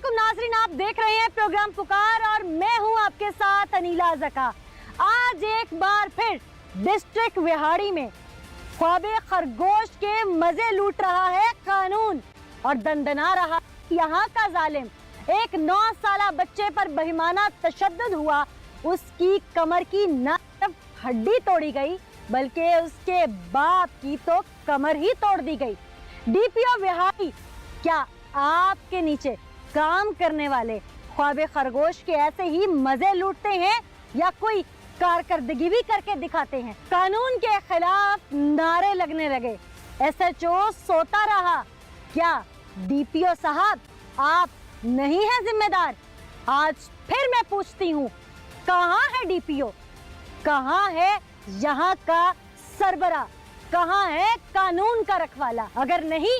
अस्सलामुअलैकुम नाज़रीन, आप देख रहे हैं प्रोग्राम पुकार और मैं हूं आपके साथ अनीला ज़का। आज एक बार फिर डिस्ट्रिक्ट विहाड़ी में ख्वाबे खरगोश के मजे लूट रहा है कानून और दंदना रहा यहाँ का जालिम। एक 9 साला बच्चे पर बेईमाना तशद्दुद हुआ, उसकी कमर की न सिर्फ हड्डी तोड़ी गई बल्कि उसके बाप की तो कमर ही तोड़ दी गई। डीपीओ विहाड़ी, क्या आपके नीचे काम करने वाले ख्वाबे खरगोश के ऐसे ही मजे लूटते हैं या कोई कारकर्दगी भी करके दिखाते हैं? कानून के खिलाफ नारे लगने लगे, एसएचओ सोता रहा। क्या डीपीओ साहब आप नहीं हैं जिम्मेदार? आज फिर मैं पूछती हूँ, कहाँ है डीपीओ? कहाँ है यहाँ का सरबरा? कहाँ है कानून का रखवाला? अगर नहीं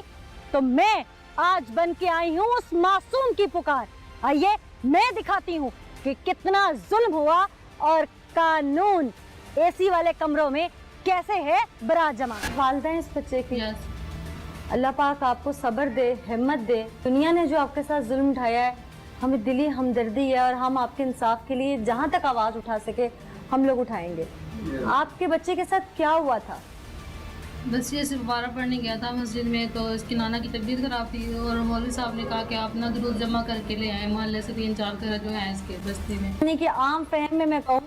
तो मैं आज बन के आई हूँ उस मासूम की पुकार। आइए मैं दिखाती हूँ कि कितना जुल्म हुआ और कानून एसी वाले कमरों में कैसे है बराजमा। वालिदैन इस बच्चे की, अल्लाह पाक आपको सब्र दे, हिम्मत दे। दुनिया ने जो आपके साथ जुल्म उठाया है, हमें दिली हमदर्दी है और हम आपके इंसाफ के लिए जहाँ तक आवाज़ उठा सके हम लोग उठाएंगे। आपके बच्चे के साथ क्या हुआ था? बस ये सिर्फ बारह पढ़ने गया था मस्जिद में, तो इसकी नाना की तबीयत खराब थी और मौलवी साहब ने कहा कि आप ना दुरूद जमा करके ले आए। मोहल्ले से 3-4 घर जो हैं इसके बस्ती में। यानी कि आम फहम में मैं कहूँ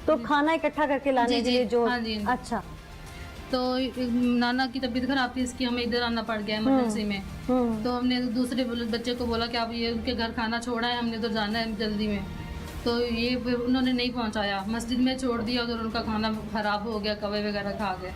तो खाना इकट्ठा करके लाने के लिए जो। हाँ जी। अच्छा, तो नाना की तबीयत खराब थी इसकी, हमें इधर आना पड़ गया इमरजेंसी में। तो हमने दूसरे बच्चे को बोला कि आप ये उनके घर खाना छोड़ा है, हमने उधर जाना है जल्दी में। तो ये उन्होंने नहीं पहुँचाया, मस्जिद में छोड़ दिया, उधर उनका खाना खराब हो गया, कवे वगैरह खा गए।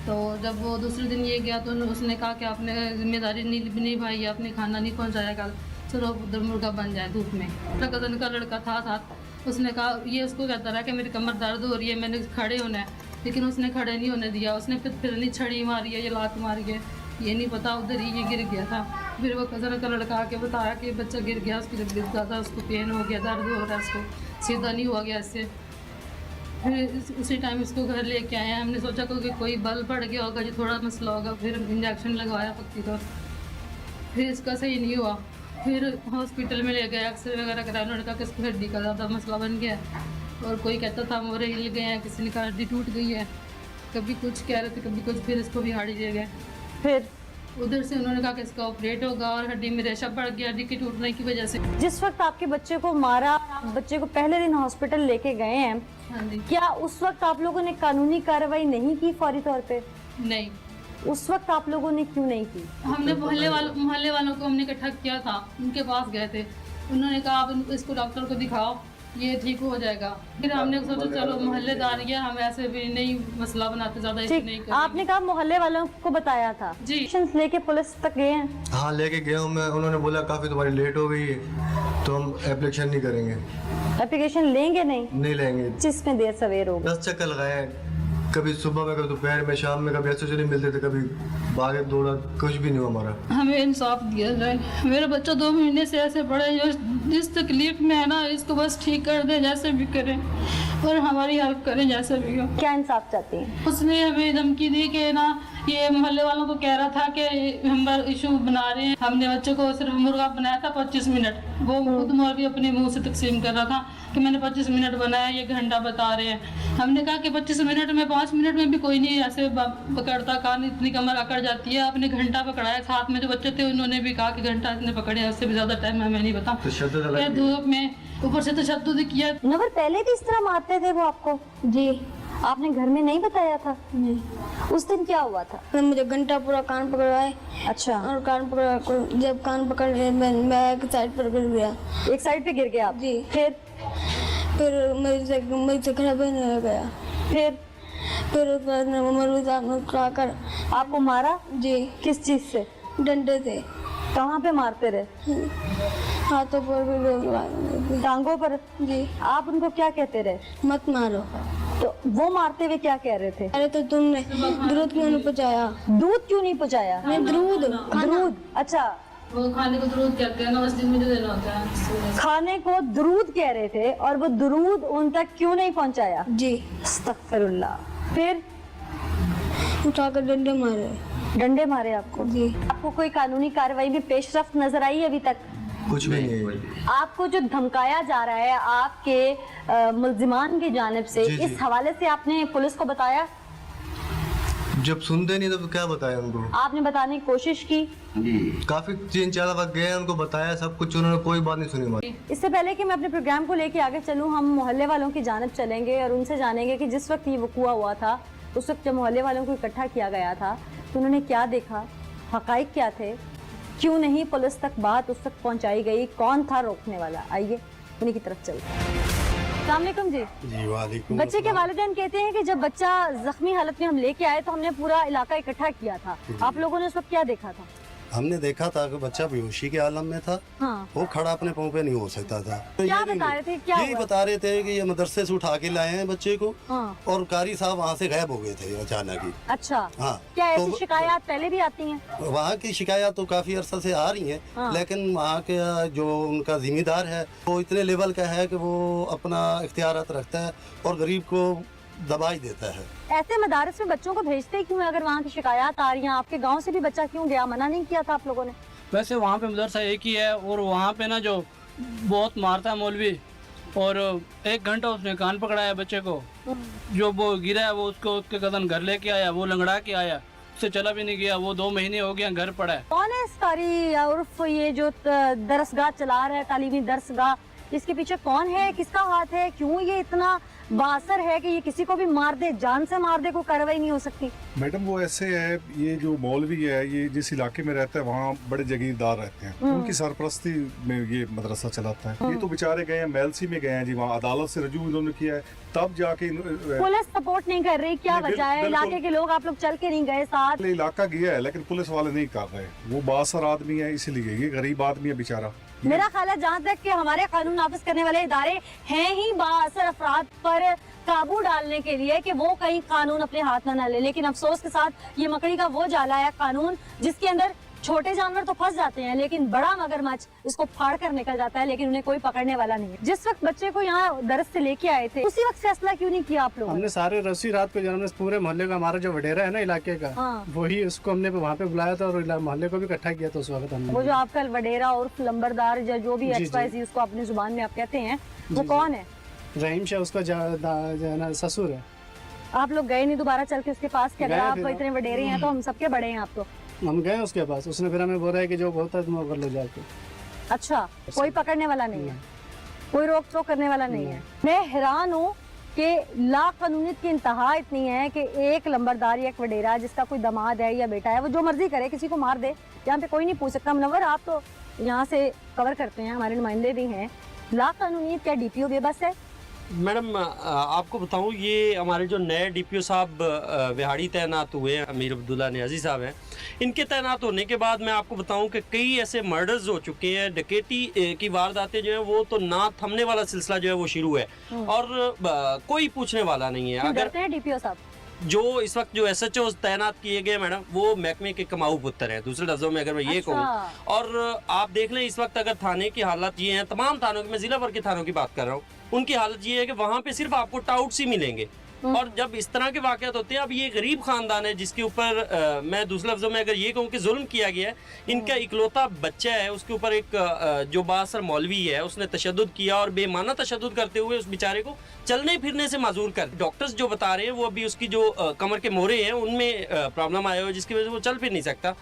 तो जब वो दूसरे दिन ये गया तो उसने कहा कि आपने जिम्मेदारी नहीं भाई, आपने खाना नहीं पहुंचाया, कल चलो उधर मुर्गा बन जाए धूप में। कज़न का लड़का था साथ, उसने कहा, ये उसको कहता रहा कि मेरी कमर दर्द हो रही है, मैंने खड़े होना है, लेकिन उसने खड़े नहीं होने दिया। उसने फिर नहीं छड़ी मारी है, ये लात मारी है, ये नहीं पता, उधर ही ये गिर गया था। फिर वो कज़न का लड़का आके बताया कि बच्चा गिर गया, उसकी तबीयत ज़्यादा, उसको पेन हो गया, दर्द हो रहा है, उसको सीधा नहीं हुआ गया इससे। फिर उसी टाइम इसको घर लेके आए हैं। हमने सोचा कि कोई बल पड़ गया होगा, जो थोड़ा मसला होगा, फिर इंजेक्शन लगवाया पक्की तौर। फिर इसका सही नहीं हुआ, फिर हॉस्पिटल में ले गए, एक्सरे वगैरह कराया, उन्होंने कहा कि इसको हड्डी का ज़्यादा मसला बन गया है। और कोई कहता था मोरे हिल गए हैं, किसी ने कहा हड्डी टूट गई है, कभी कुछ कह रहे थे कभी कुछ। फिर इसको भी हाड़ी ले गए, फिर उधर से उन्होंने कहा कि इसका ऑपरेट होगा और हड्डी में रेशा पड़ गया हड्डी के टूटने की वजह से। जिस वक्त आपके बच्चे को मारा, आप बच्चे को पहले दिन हॉस्पिटल लेके गए हैं, हाँ जी। क्या उस वक्त आप लोगों ने कानूनी कार्रवाई नहीं की फौरी तौर पे? नहीं। उस वक्त आप लोगों ने क्यों नहीं की? हमने मोहल्ले वालों को हमने इकट्ठा किया था, उनके पास गए थे, उन्होंने कहा आप इसको डॉक्टर को दिखाओ, ये ठीक हो जाएगा। फिर हमने सोचा चलो मोहल्लेदार है, हम ऐसे भी नहीं मसला बनाते ज़्यादा इश्यू नहीं करते। आपने कहा मोहल्ले वालों को बताया था जी। लेके पुलिस तक गए हैं? हाँ लेके गया हूँ मैं। उन्होंने बोला काफ़ी तुम्हारी लेट हो गई है तो हम एप्लीकेशन नहीं करेंगे। एप्लीकेशन लेंगे नहीं लेंगे। जिसमें देर सवेर हो। 10 चक्कर लगाए, कभी सुबह में, कभी दोपहर में, शाम में, कभी ऐसे नहीं मिलते थे, कभी भागे दौड़ा, कुछ भी नहीं हुआ हमारा। हमें इंसाफ दिया जाए। मेरा बच्चा 2 महीने से ऐसे पड़ा है, जिस तकलीफ में है ना, इसको बस ठीक कर दे जैसे भी करें, और हमारी हेल्प करें जैसे भी हो। क्या इंसाफ चाहती हैं? उसने हमें धमकी दी कि ना, ये मोहल्ले वालों को कह रहा था कि हम इशू बना रहे हैं। हमने बच्चे को सिर्फ मुर्गा बनाया था 25 मिनट, वो खुद मौलवी अपने मुंह से तकसीम कर रहा था कि मैंने 25 मिनट बनाया, ये घंटा बता रहे हैं। हमने कहा कि 25 मिनट में, 5 मिनट में भी कोई नहीं ऐसे पकड़ता, कान इतनी कमर अकड़ जाती है। आपने घंटा पकड़ाया, साथ में जो बच्चे थे उन्होंने भी कहा कि घंटा इसने पकड़े, उससे भी ज़्यादा टाइम हमें नहीं पता। धूप में ऊपर से तशद्दुद किया। नवर पहले भी इस तरह मारते थे वो आपको? जी। आपने घर में नहीं बताया था? नहीं। उस दिन क्या हुआ था? फिर मुझे घंटा पूरा कान पकड़वाए। अच्छा। और कान पकड़, जब कान पकड़ लिया मैं एक साइड पर गिर गया। एक साइड पे गिर गया आप? जी। फिर मेरे से खड़ा भी नहीं हो गया। फिर उस बाद मौलवी साहब ने उठाकर आपको मारा? जी। किस चीज से? डंडे थे। कहाँ पे मारते रहे? हाथों पर भी, टांगों पर? जी। आप उनको क्या कहते रहे? मत मारो। तो वो मारते हुए क्या कह रहे थे? अरे तो तुमने दूध क्यों नहीं पहुँचाया? दूध क्यों नहीं पहुँचाया? नहीं, दूध। अच्छा, वो खाने को दुरूद कहते हैं ना, मस्जिद में जो देना होता है। खाने को दुरूद कह रहे थे और वो दुरूद उन तक क्यों नहीं पहुँचाया? जी। अस्तगफिरुल्लाह। फिर उठाकर डंडे मारे। डंडे मारे आपको? जी। आपको कोई कानूनी कार्रवाई में पेशरफ्त नजर आई अभी तक? कुछ भी नहीं है। आपको जो धमकाया जा रहा है आपके मुल्जिमान की जानिब से, जी, जी। इस हवाले से आपने पुलिस को बताया? जब सुनते नहीं तो क्या बताया उनको? आपने बताने की कोशिश की? काफी 3-4 वक्त गए, उनको बताया सब कुछ, उन्होंने कोई बात नहीं सुनी हमारी। इससे पहले कि मैं अपने प्रोग्राम को लेके आगे चलूं, हम मोहल्ले वालों की जानिब चलेंगे और उनसे जानेंगे कि जिस वक्त ये वक़ूआ हुआ था, उस वक्त जब मोहल्ले वालों को इकट्ठा किया गया था तो उन्होंने क्या देखा, हकाइक क्या थे, क्यों नहीं पुलिस तक बात उस तक पहुंचाई गई, कौन था रोकने वाला। आइए उन्हीं की तरफ चलते हैं। अस्सलाम वालेकुम जी। जी वालेकुम। बच्चे के वालिदैन कहते हैं कि जब बच्चा जख्मी हालत में हम लेके आए तो हमने पूरा इलाका इकट्ठा किया था, आप लोगों ने उस वक्त क्या देखा था? हमने देखा था कि बच्चा बेहोशी के आलम में था। हाँ। वो खड़ा अपने पाँव पे नहीं हो सकता था। तो क्या ये बता रहे थे, क्या यही हुआ? बता रहे थे कि ये मदरसे से उठा के लाए हैं बच्चे को, हाँ। और कारी साहब वहाँ से गायब हो गए थे अचानक ही। अच्छा। हाँ। क्या ऐसी तो शिकायत पहले भी आती हैं? वहाँ की शिकायत तो काफी अरसा से आ रही है। हाँ। लेकिन वहाँ के जो उनका जिम्मेदार है वो इतने लेवल का है कि वो अपना इख्तियारात रखता है और गरीब को दबाई देता है। ऐसे मदारस में बच्चों को भेजते क्यों हैं अगर वहाँ की शिकायत आ रही है? आपके गांव से भी बच्चा क्यों गया, मना नहीं किया था आप लोगों ने? वैसे वहाँ पे मदरसा एक ही है और वहाँ पे ना जो बहुत मारता है मौलवी, और 1 घंटा उसने कान पकड़ा है बच्चे को, जो वो गिरा है वो उसको उसके कदम घर लेके आया, वो लंगड़ा के आया, उससे चला भी नहीं गया, वो 2 महीने हो गया घर पड़ा है। कौन है कारी उर्फ ये जो दरसगाह चला रहा है, तालीमी दरसगाह, इसके पीछे कौन है, किसका हाथ है, क्यों ये इतना बासर है कि ये किसी को भी मार दे, जान से मार दे, कोई कार्रवाई नहीं हो सकती? मैडम वो ऐसे है, ये जो मौलवी है ये जिस इलाके में रहता है वहाँ बड़े जगीरदार रहते हैं, उनकी सरपरस्ती में ये मदरसा चलाता है। ये तो बेचारे गए हैं मेलसी में गए हैं जी, वहाँ अदालत से रजू इन्होंने किया है, तब जाके पुलिस सपोर्ट नहीं कर रही, क्या नहीं, वजह है? बिल्कुल। इलाके के लोग, आप लोग चल के नहीं गए साथ? इलाका गया है लेकिन पुलिस वाले नहीं कर रहे। वो बासर आदमी है इसलिए, ये गरीब आदमी है बेचारा। मेरा ख्याल है जहाँ तक कि हमारे कानून नाफिज करने वाले इदारे हैं ही बाअसर अफराद पर काबू डालने के लिए कि वो कहीं कानून अपने हाथ में न ले, लेकिन अफसोस के साथ ये मकड़ी का वो जाला है कानून जिसके अंदर छोटे जानवर तो फंस जाते हैं लेकिन बड़ा मगरमच्छ इसको फाड़ कर निकल जाता है, लेकिन उन्हें कोई पकड़ने वाला नहीं है। जिस वक्त बच्चे को यहाँ दरस से लेके आए थे उसी वक्त फैसला क्यों नहीं किया आप लोगों ने? हमने सारे रस्सी रात को जन्म पूरे मोहल्ले का, हमारा जो वडेरा है ना इलाके का, हाँ। वही उसको हमने वहाँ पे बुलाया था और मोहल्ले को भी इकट्ठा किया था उस वक्त हमने। वो जो आपका वडेरा और लंबरदार या जो भी जी, XYZ उसको अपनी जुबान में आप कहते हैं, वो कौन है? रहीम शाह उसका ससुर है। आप लोग गए नहीं दोबारा चल के उसके पास कि अगर गए आप फिर। इतने वडेरे हैं तो हम सबके बड़े हैं आप तो? हम गए उसके पास, उसने फिर हमें बोला है कि जो बहुत है तुम कर लो जाके। अच्छा, कोई पकड़ने वाला नहीं है, कोई रोक टोक करने वाला नहीं है। मैं हैरान हूँ कि लाकानूनियत की इंतहा इतनी है कि एक लंबरदार या एक वडेरा जिसका कोई दामाद है या बेटा है वो जो मर्जी करे, किसी को मार दे, यहाँ पे कोई नहीं पूछ सकता। मुनव्वर आप तो यहाँ से कवर करते हैं, हमारे नुमाइंदे भी हैं, लाकानूनियत क्या DPO बेबस है? मैडम आपको बताऊं, ये हमारे जो नए DPO साहब विहाड़ी तैनात हुए हैं, अमीर अब्दुल्ला नियाजी साहब हैं, इनके तैनात होने के बाद मैं आपको बताऊं कि कई ऐसे मर्डर्स हो चुके हैं, डकैती की वारदातें जो हैं वो तो ना थमने वाला सिलसिला जो है वो शुरू है और कोई पूछने वाला नहीं है। क्यों अगर डरते हैं DPO साहब? जो इस वक्त जो SHO तैनात किए गए मैडम, वो महकमे के कमाऊ पुत्र हैं, दूसरे लफ्जों में अगर मैं ये अच्छा। कहूँ। और आप देख लें इस वक्त अगर थाने की हालत ये है, तमाम थानों की, मैं जिला भर के थानों की बात कर रहा हूँ, उनकी हालत ये है कि वहाँ पे सिर्फ आपको टाउट्स ही मिलेंगे। और जब इस तरह के वाक़यात होते हैं, अब ये गरीब खानदान है जिसके ऊपर मैं दूसरे लफ्जों में अगर ये कहूँ कि जुल्म किया गया है, इनका इकलौता बच्चा है, उसके ऊपर एक जो बासर मौलवी है उसने तशद्दुद किया और बेमाना तशद्दुद करते हुए उस बेचारे को चलने फिरने से माजूर कर। डॉक्टर्स जो बता रहे हैं वो अभी उसकी जो कमर के मोरे हैं उनमें प्रॉब्लम आया हुआ है जिसकी वजह से वो चल फिर नहीं सकता।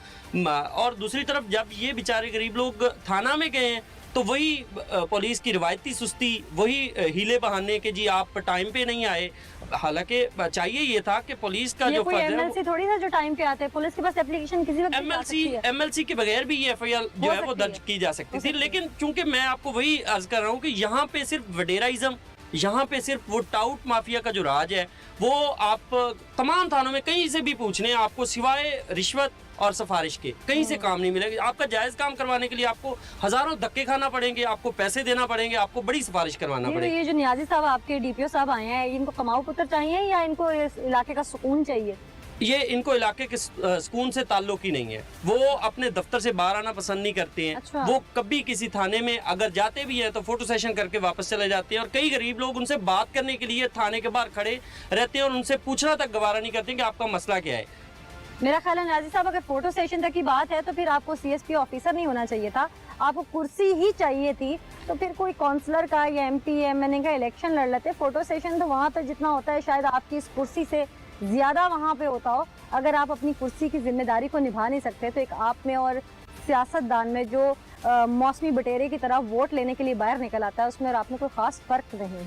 और दूसरी तरफ जब ये बेचारे गरीब लोग थाना में गए हैं तो वही पुलिस की रिवायती सुस्ती, वही हीले बहाने के जी आप टाइम पे नहीं आए। हालांकि चाहिए ये था कि पुलिस का ये जो कोई फर्ज है MLC थोड़ी ना जो टाइम पे आते हैं, पुलिस के पास एप्लीकेशन किसी वक्त भी जा सकती है। MLC के बगैर भी ये FIR जो है वो सकती दर्ज है। की जा सकती हो थी, सकती लेकिन चूंकि मैं आपको वही अर्ज कर रहा हूँ कि यहाँ पे सिर्फ वडेराइज्म, यहाँ पे सिर्फ वो टाउट माफिया का जो राज है वो आप तमाम थानों में कहीं से भी पूछ लें, आपको सिवाय रिश्वत और सिफारिश के कहीं से काम नहीं मिलेगा। आपका जायज काम करवाने के लिए आपको हजारों धक्के खाना पड़ेंगे, आपको पैसे देना पड़ेंगे, आपको बड़ी सिफारिश करवाना पड़ेगा। ये जो नियाजी साहब आपके DPO साहब आए हैं, इनको कमाऊ पुत्र चाहिए या इनको इस इलाके का सुकून चाहिए? ये इनको इलाके के सुकून से ताल्लुक ही नहीं है, वो अपने दफ्तर से बाहर आना पसंद नहीं करते हैं। अच्छा। वो कभी किसी थाने में अगर जाते भी हैं तो फोटो सेशन करके वापस चले जाते हैं और कई गरीब लोग उनसे बात करने के लिए थाने के बाहर खड़े रहते हैं और उनसे पूछना तक गवारा नहीं करते कि आपका मसला क्या है। मेरा ख्याल है नाजी साहब, अगर फोटो सेशन तक की बात है तो फिर आपको सीएसपी ऑफिसर नहीं होना चाहिए था, आपको कुर्सी ही चाहिए थी। तो फिर कोई काउंसलर का या एमपी एमएनए का इलेक्शन लड़ लेते। फोटो सेशन तो वहाँ पे जितना होता है शायद आपकी इस कुर्सी से ज़्यादा वहाँ पे होता हो। अगर आप अपनी कुर्सी की जिम्मेदारी को निभा नहीं सकते तो एक आप में और सियासतदान में जो मौसमी बटेरे की तरह वोट लेने के लिए बाहर निकल आता है, उसमें और आप में कोई ख़ास फ़र्क नहीं है।